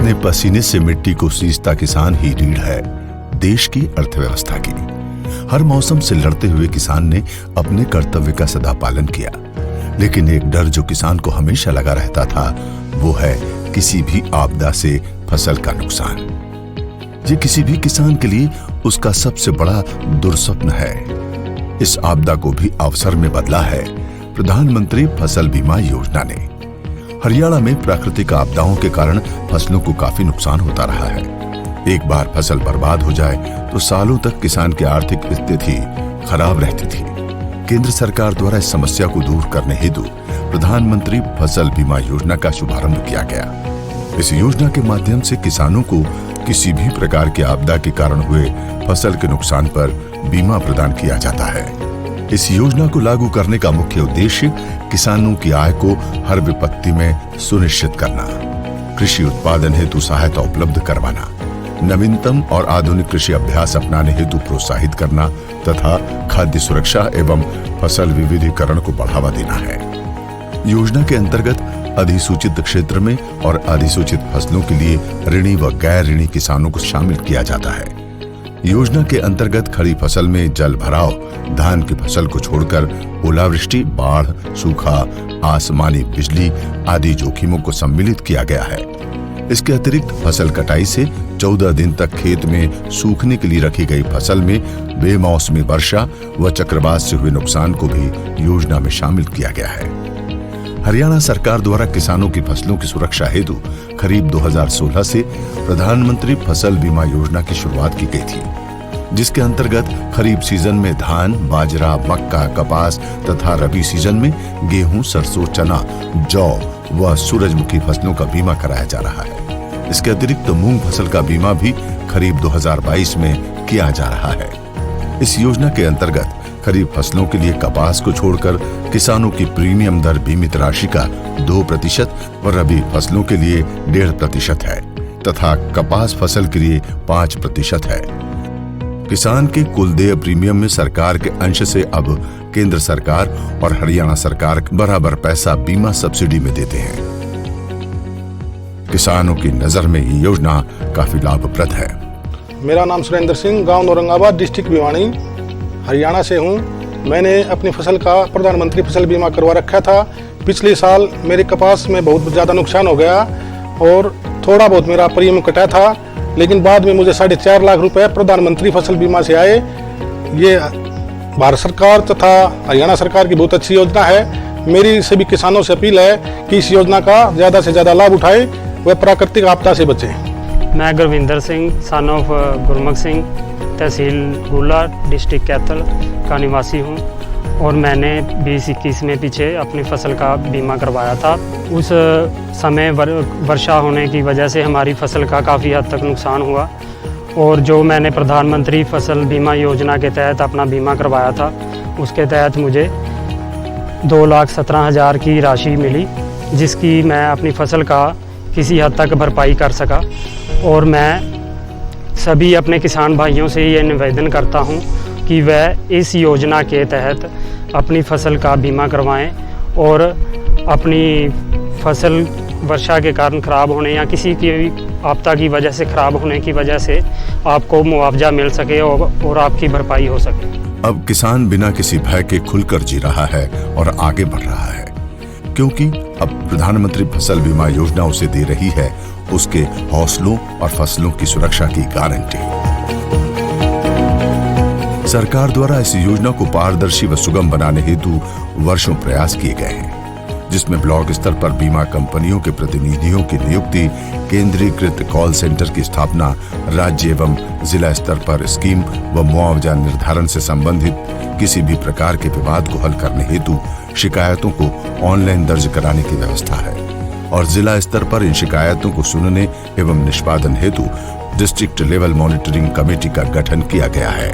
अपने पसीने से मिट्टी को सींचता किसान ही रीढ़ है देश की अर्थव्यवस्था की। हर मौसम से लड़ते हुए किसान ने अपने कर्तव्य का सदा पालन किया, लेकिन एक डर जो किसान को हमेशा लगा रहता था वो है किसी भी आपदा से फसल का नुकसान। ये किसी भी किसान के लिए उसका सबसे बड़ा दुर्स्वप्न है। इस आपदा को भी अवसर में बदला है प्रधानमंत्री फसल बीमा योजना ने। हरियाणा में प्राकृतिक आपदाओं के कारण फसलों को काफी नुकसान होता रहा है। एक बार फसल बर्बाद हो जाए तो सालों तक किसान की आर्थिक स्थिति खराब रहती थी। केंद्र सरकार द्वारा इस समस्या को दूर करने हेतु प्रधानमंत्री फसल बीमा योजना का शुभारंभ किया गया। इस योजना के माध्यम से किसानों को किसी भी प्रकार की आपदा के कारण हुए फसल के नुकसान पर बीमा प्रदान किया जाता है। इस योजना को लागू करने का मुख्य उद्देश्य किसानों की आय को हर विपत्ति में सुनिश्चित करना, कृषि उत्पादन हेतु सहायता उपलब्ध करवाना, नवीनतम और आधुनिक कृषि अभ्यास अपनाने हेतु प्रोत्साहित करना तथा खाद्य सुरक्षा एवं फसल विविधीकरण को बढ़ावा देना है। योजना के अंतर्गत अधिसूचित क्षेत्र में और अधिसूचित फसलों के लिए ऋणी व गैर ऋणी किसानों को शामिल किया जाता है। योजना के अंतर्गत खड़ी फसल में जल भराव, धान की फसल को छोड़कर ओलावृष्टि, बाढ़, सूखा, आसमानी बिजली आदि जोखिमों को सम्मिलित किया गया है। इसके अतिरिक्त फसल कटाई से 14 दिन तक खेत में सूखने के लिए रखी गई फसल में बेमौसमी वर्षा व चक्रवात से हुए नुकसान को भी योजना में शामिल किया गया है। हरियाणा सरकार द्वारा किसानों की फसलों की सुरक्षा हेतु खरीफ 2016 से प्रधानमंत्री फसल बीमा योजना की शुरुआत की गई थी, जिसके अंतर्गत खरीफ सीजन में धान, बाजरा, मक्का, कपास तथा रबी सीजन में गेहूं, सरसों, चना, जौ व सूरजमुखी फसलों का बीमा कराया जा रहा है। इसके अतिरिक्त मूंग फसल का बीमा भी खरीफ 2022 में किया जा रहा है। इस योजना के अंतर्गत खरीफ फसलों के लिए कपास को छोड़कर किसानों की प्रीमियम दर बीमित राशि का 2% व रबी फसलों के लिए 1.5% है तथा कपास फसल के लिए 5% है। किसान के कुल देय प्रीमियम में सरकार के अंश से अब केंद्र सरकार और हरियाणा सरकार बराबर पैसा बीमा सब्सिडी में देते हैं। किसानों की नजर में ये योजना काफी लाभप्रद है। मेरा नाम सुरेंद्र सिंह, गांव औरंगाबाद, डिस्ट्रिक्ट भिवानी, हरियाणा से हूं। मैंने अपनी फसल का प्रधानमंत्री फसल बीमा करवा रखा था। पिछले साल मेरे कपास में बहुत ज़्यादा नुकसान हो गया और थोड़ा बहुत मेरा प्रीमियम कटा था, लेकिन बाद में मुझे 4.5 लाख रुपए प्रधानमंत्री फसल बीमा से आए। ये भारत सरकार तथा हरियाणा सरकार की बहुत अच्छी योजना है। मेरी सभी किसानों से अपील है कि इस योजना का ज़्यादा से ज़्यादा लाभ उठाए व प्राकृतिक आपदा से बचें। मैं गुरविंदर सिंह, सन ऑफ गुरमुख सिंह, तहसील गुला, डिस्ट्रिक्ट कैथल का निवासी हूँ और मैंने 2021 में पीछे अपनी फसल का बीमा करवाया था। उस समय वर्षा होने की वजह से हमारी फसल का काफ़ी हद तक नुकसान हुआ और जो मैंने प्रधानमंत्री फसल बीमा योजना के तहत अपना बीमा करवाया था उसके तहत मुझे 2,17,000 की राशि मिली, जिसकी मैं अपनी फसल का किसी हद तक भरपाई कर सका। और मैं सभी अपने किसान भाइयों से ये निवेदन करता हूँ कि वह इस योजना के तहत अपनी फसल का बीमा करवाएं और अपनी फसल वर्षा के कारण ख़राब होने या किसी की आपदा की वजह से ख़राब होने की वजह से आपको मुआवजा मिल सके और आपकी भरपाई हो सके। अब किसान बिना किसी भय के खुलकर जी रहा है और आगे बढ़ रहा है, क्योंकि अब प्रधानमंत्री फसल बीमा योजना उसे दे रही है उसके हौसलों और फसलों की सुरक्षा की गारंटी। सरकार द्वारा इस योजना को पारदर्शी व सुगम बनाने हेतु वर्षों प्रयास किए गए हैं, जिसमें ब्लॉक स्तर पर बीमा कंपनियों के प्रतिनिधियों की नियुक्ति, केंद्रीकृत कॉल सेंटर की स्थापना, राज्य एवं जिला स्तर पर स्कीम व मुआवजा निर्धारण से संबंधित किसी भी प्रकार के विवाद को हल करने हेतु शिकायतों को ऑनलाइन दर्ज कराने की व्यवस्था है और जिला स्तर पर इन शिकायतों को सुनने एवं निष्पादन हेतु डिस्ट्रिक्ट लेवल मॉनिटरिंग कमेटी का गठन किया गया है।